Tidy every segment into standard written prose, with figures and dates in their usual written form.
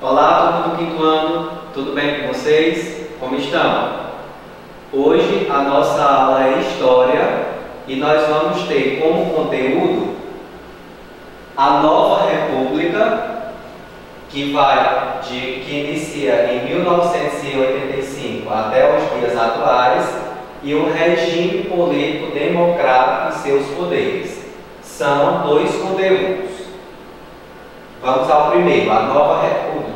Olá, turma do quinto ano, tudo bem com vocês? Como estão? Hoje a nossa aula é História e nós vamos ter como conteúdo a Nova República, que inicia em 1985 até os dias atuais, e o regime político democrático e seus poderes. São dois conteúdos. Vamos ao primeiro, a Nova República.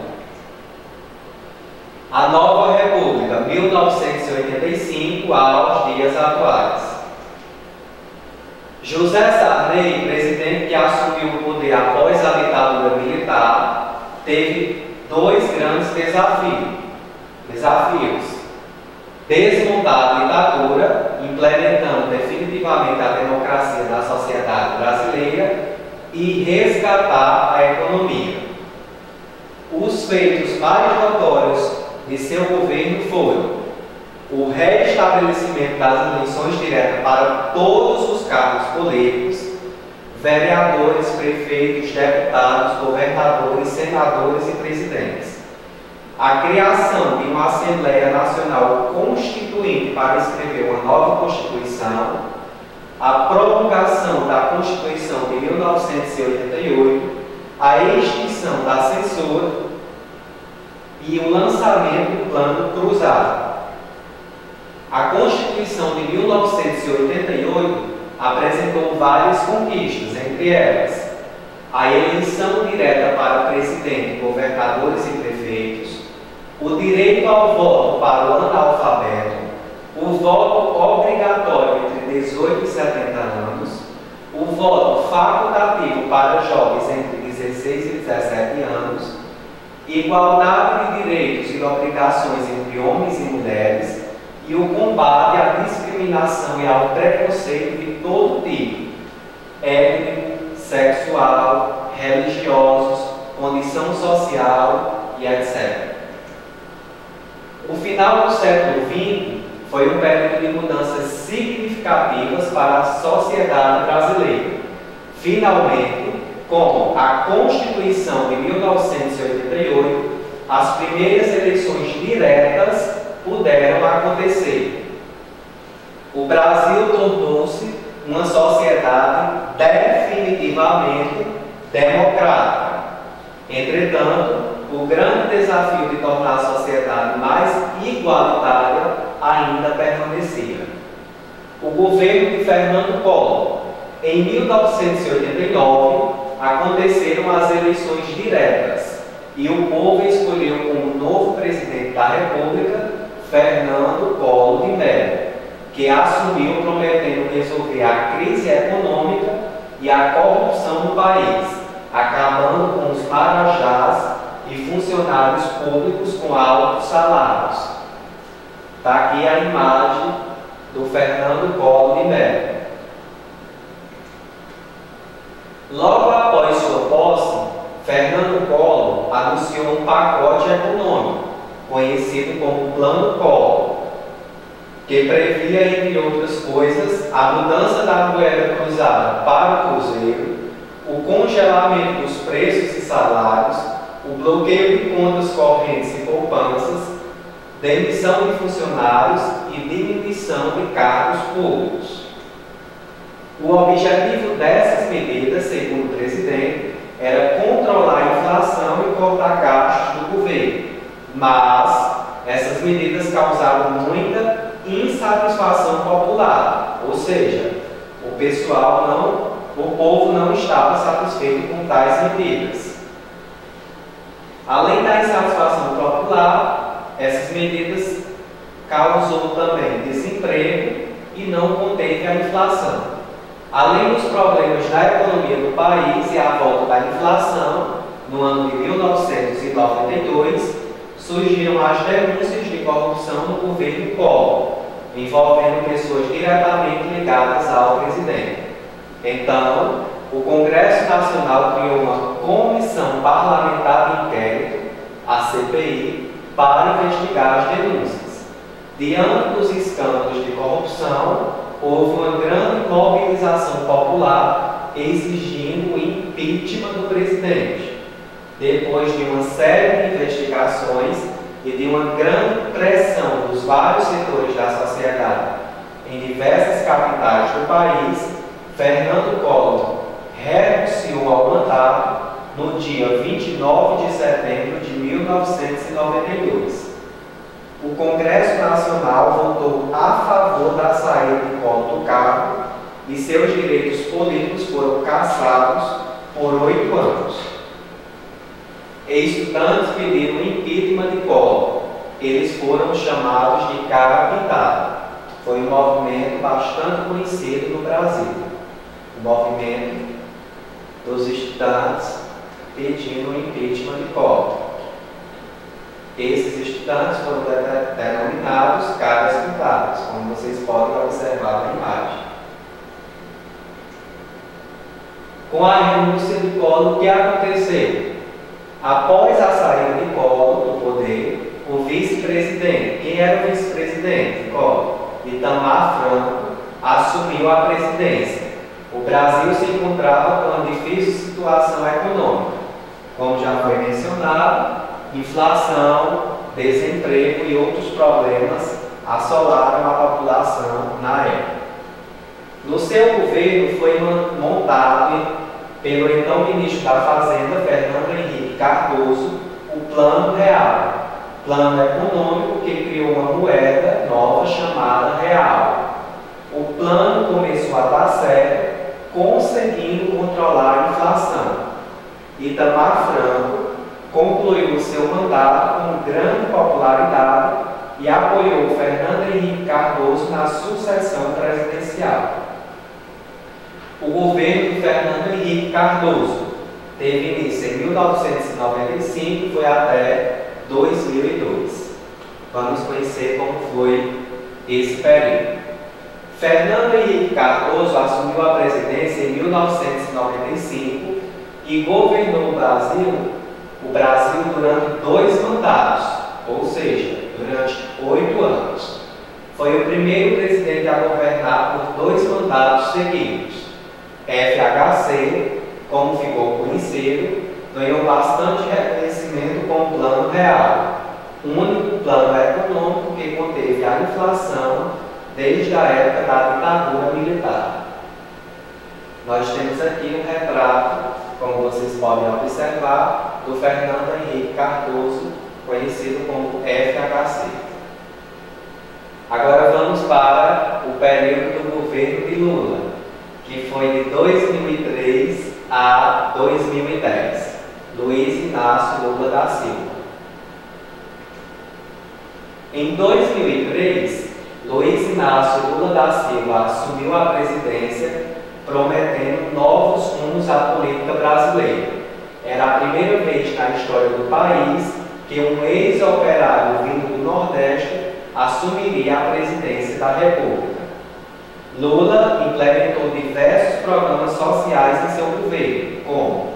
A Nova República, 1985 aos dias atuais. José Sarney, presidente que assumiu o poder após a ditadura militar, teve dois grandes desafios. Desmontar a ditadura, implementando definitivamente a democracia na sociedade brasileira, e resgatar a economia. Os feitos mais notórios de seu governo foram o reestabelecimento das eleições diretas para todos os cargos políticos, vereadores, prefeitos, deputados, governadores, senadores e presidentes. A criação de uma Assembleia Nacional Constituinte para escrever uma nova Constituição, a promulgação da Constituição de 1988, a extinção da censura e o lançamento do Plano Cruzado. A Constituição de 1988 apresentou várias conquistas, entre elas a eleição direta para presidente, governadores e prefeitos, o direito ao voto para o analfabeto, o voto obrigatório entre 18 e 70 anos, o voto facultativo para jovens entre 16 e 17 anos, igualdade de direitos e obrigações entre homens e mulheres e o combate à discriminação e ao preconceito de todo tipo, étnico, sexual, religiosos, condição social e etc. O final do século XX foi um período de mudanças significativas para a sociedade brasileira. Finalmente, com a Constituição de 1988, as primeiras eleições diretas puderam acontecer. O Brasil tornou-se uma sociedade definitivamente democrática. Entretanto, o grande desafio de tornar a sociedade mais igualitária ainda permanecia. O governo de Fernando Collor, em 1989, aconteceram as eleições diretas e o povo escolheu como novo presidente da República Fernando Collor de Mello, que assumiu prometendo resolver a crise econômica e a corrupção no país, acabando com os marajás e funcionários públicos com altos salários. Está aqui a imagem do Fernando Collor de Mello. Logo após sua posse, Fernando Collor anunciou um pacote econômico, conhecido como Plano Collor, que previa, entre outras coisas, a mudança da moeda cruzada para o cruzeiro, o congelamento dos preços e salários, o bloqueio de contas correntes e poupanças, demissão de funcionários e diminuição de cargos públicos. O objetivo dessas medidas, segundo o presidente, era controlar a inflação e cortar gastos do governo, mas essas medidas causaram muita insatisfação popular, ou seja, o povo não estava satisfeito com tais medidas. Além da insatisfação popular, essas medidas causou também desemprego e não conteve a inflação. Além dos problemas da economia do país e a volta da inflação, no ano de 1992, surgiram as denúncias de corrupção no governo Collor, envolvendo pessoas diretamente ligadas ao presidente. Então, o Congresso Nacional criou uma comissão parlamentar de inquérito, a CPI, para investigar as denúncias. Diante dos escândalos de corrupção, houve uma grande mobilização popular exigindo o impeachment do presidente. depois de uma série de investigações e de uma grande pressão dos vários setores da sociedade em diversas capitais do país, Fernando Collor renunciou ao mandato no dia 29 de setembro de 1992. O Congresso Nacional votou a favor da saída de Collor do cargo e seus direitos políticos foram cassados por 8 anos. Estudantes pediram o impeachment de Collor. Eles foram chamados de cara pintada. Foi um movimento bastante conhecido no Brasil. O movimento dos estudantes pedindo o impeachment de Collor. Esses estudantes foram denominados caras pintadas, como vocês podem observar na imagem. Com a renúncia de Collor, o que aconteceu? Após a saída de Collor do poder, o vice-presidente, quem era o vice-presidente de Collor? Itamar Franco, assumiu a presidência. O Brasil se encontrava com uma difícil situação econômica, como já foi mencionado, inflação, desemprego e outros problemas assolaram a população na época. No seu governo foi montado pelo então ministro da Fazenda, Fernando Henrique Cardoso, o Plano Real, plano econômico que criou uma moeda nova chamada real. O plano começou a dar certo, conseguindo controlar a inflação. Itamar Franco concluiu o seu mandato com grande popularidade e apoiou Fernando Henrique Cardoso na sucessão presidencial. O governo de Fernando Henrique Cardoso teve início em 1995 e foi até 2002. Vamos conhecer como foi esse período. Fernando Henrique Cardoso assumiu a presidência em 1995 e governou o Brasil durante 2 mandatos, ou seja, durante 8 anos. Foi o primeiro presidente a governar por 2 mandatos seguidos. FHC, como ficou conhecido, ganhou bastante reconhecimento com o Plano Real, o único plano econômico que conteve a inflação desde a época da ditadura militar. Nós temos aqui um retrato, como vocês podem observar, do Fernando Henrique Cardoso, conhecido como FHC. Agora vamos para o período do governo de Lula, que foi de 2003 a 2010. Luiz Inácio Lula da Silva. Em 2003, Luiz Inácio Lula da Silva assumiu a presidência, prometendo novos rumos à política brasileira. Era a primeira vez na história do país que um ex-operário vindo do Nordeste assumiria a presidência da República. Lula implementou diversos programas sociais em seu governo, como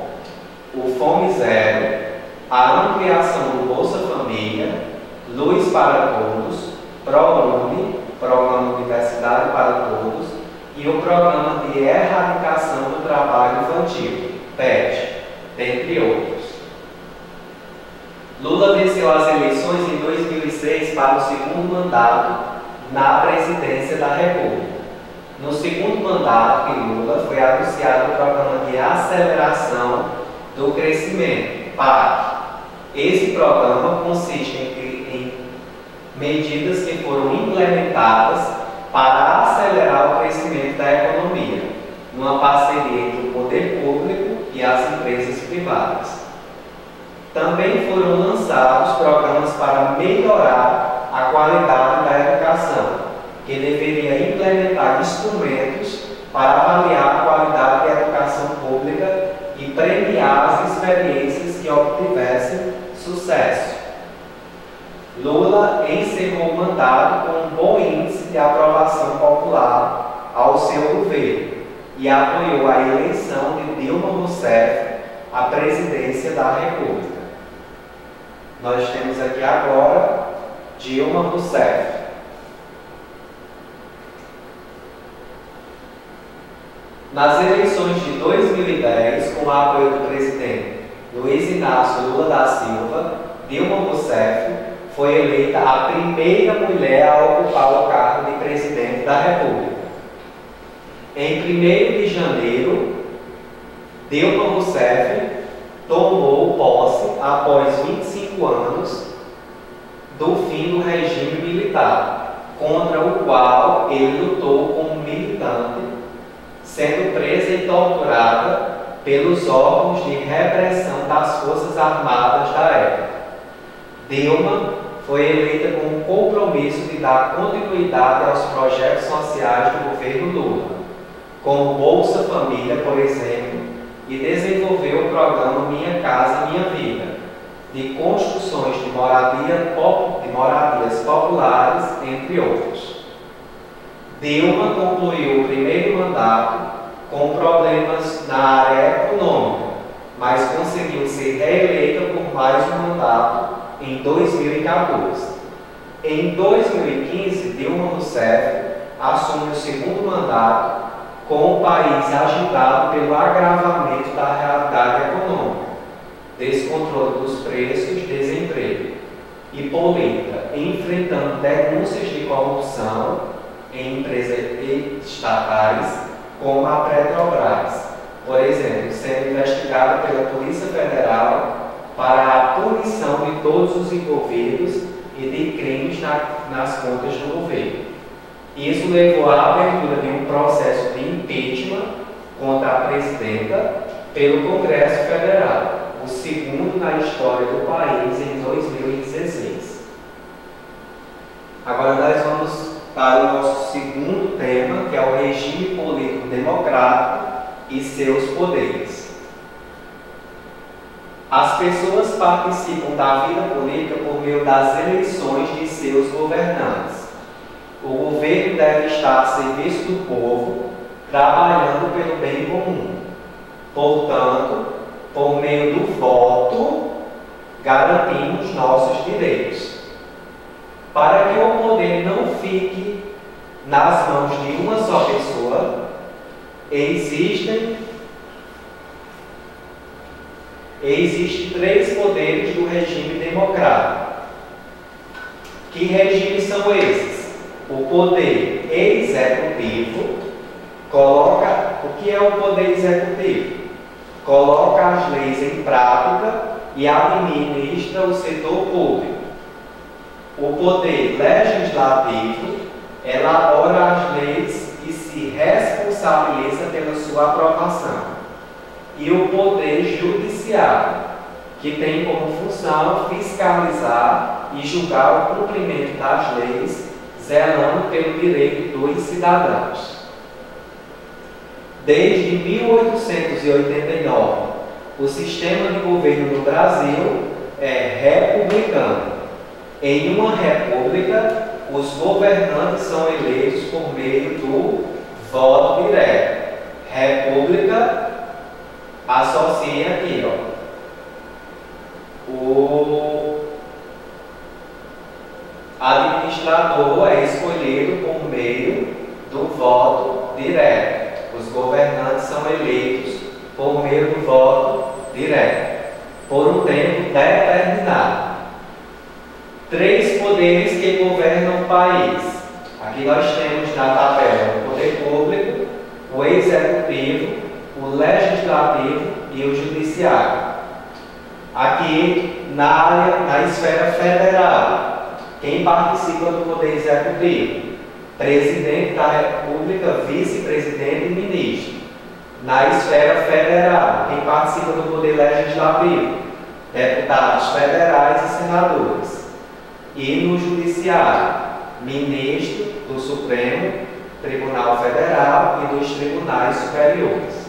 o Fome Zero, a ampliação do Bolsa Família, Luz para Todos, ProUni, Programa Universidade para Todos, e o Programa de Erradicação do Trabalho Infantil, PET, dentre outros. Lula venceu as eleições em 2006 para o segundo mandato na presidência da República. No segundo mandato de Lula foi anunciado o Programa de Aceleração do Crescimento, PAC. Esse programa consiste em medidas que foram implementadas para acelerar o crescimento da economia, numa parceria entre o poder público e as empresas privadas. Também foram lançados programas para melhorar a qualidade da educação, que deveria implementar instrumentos para avaliar a qualidade da educação pública e premiar as experiências que obtivessem sucesso. Lula encerrou o mandato com um bom índice de aprovação popular ao seu governo e apoiou a eleição de Dilma Rousseff à presidência da República. Nós temos aqui agora Dilma Rousseff. Nas eleições de 2010, com o apoio do presidente Luiz Inácio Lula da Silva, Dilma Rousseff foi eleita a primeira mulher a ocupar o cargo de presidente da República. Em 1º de janeiro, Dilma Rousseff tomou posse após 25 anos do fim do regime militar, contra o qual ele lutou como militante, sendo presa e torturada pelos órgãos de repressão das Forças Armadas da época. Dilma foi eleita com o compromisso de dar continuidade aos projetos sociais do governo Lula, como Bolsa Família, por exemplo, e desenvolveu o programa Minha Casa Minha Vida, de construções de moradias populares, entre outros. Dilma concluiu o primeiro mandato com problemas na área econômica, mas conseguiu ser reeleita por mais um mandato em 2014. Em 2015, Dilma Rousseff assume o segundo mandato com o país agitado pelo agravamento da realidade econômica, descontrole dos preços, desemprego e política, enfrentando denúncias de corrupção em empresas estatais, como a Petrobras, por exemplo, sendo investigada pela Polícia Federal para a punição de todos os envolvidos e de crimes nas contas do governo. Isso levou à abertura de um processo de impeachment contra a presidenta pelo Congresso Federal, o segundo na história do país em 2016. Agora nós vamos para o nosso segundo tema, que é o regime político democrático e seus poderes. As pessoas participam da vida política por meio das eleições de seus governantes. O governo deve estar a serviço do povo, trabalhando pelo bem comum. Portanto, por meio do voto, garantimos nossos direitos. Para que o poder não fique nas mãos de uma só pessoa, existem 3 poderes do regime democrático. Que regimes são esses? O poder executivo coloca... O que é o poder executivo? Coloca as leis em prática e administra o setor público. O poder legislativo elabora as leis e se responsabiliza pela sua aprovação. E o poder judiciário, que tem como função fiscalizar e julgar o cumprimento das leis, zelando pelo direito dos cidadãos. Desde 1889, o sistema de governo no Brasil é republicano. Em uma república, os governantes são eleitos por meio do voto direto. República, associa aqui, ó. O administrador é escolhido por meio do voto direto. Os governantes são eleitos por meio do voto direto, por um tempo determinado. 3 poderes que governam o país. Aqui nós temos na tabela o poder público, o executivo, o legislativo e o judiciário. Aqui na esfera federal, quem participa do poder executivo? Presidente da República, vice-presidente e ministro. Na esfera federal, quem participa do poder legislativo? Deputados federais e senadores. E no judiciário, ministro do Supremo Tribunal Federal e dos tribunais superiores.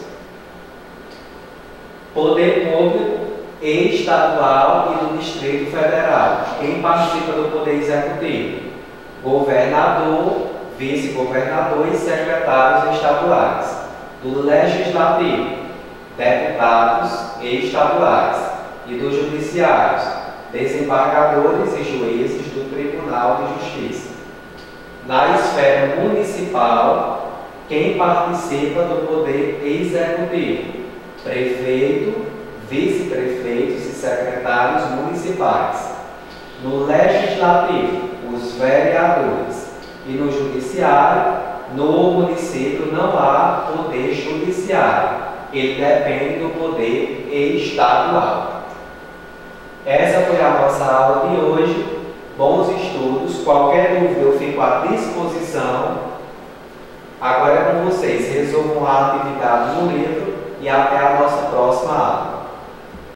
Poder público estadual e do Distrito Federal. Quem participa do poder executivo? Governador, vice-governador e secretários estaduais. Do legislativo, deputados estaduais. E dos judiciários, desembargadores e juízes do Tribunal de Justiça. Na esfera municipal, quem participa do poder executivo? Prefeito, vice-prefeitos e secretários municipais. No legislativo, os vereadores. E no judiciário, no município não há poder judiciário. Ele depende do poder estadual. Essa foi a nossa aula de hoje. Bons estudos. Qualquer dúvida eu fico à disposição. Agora é com vocês. Resolvam a atividade no livro e até a nossa próxima aula.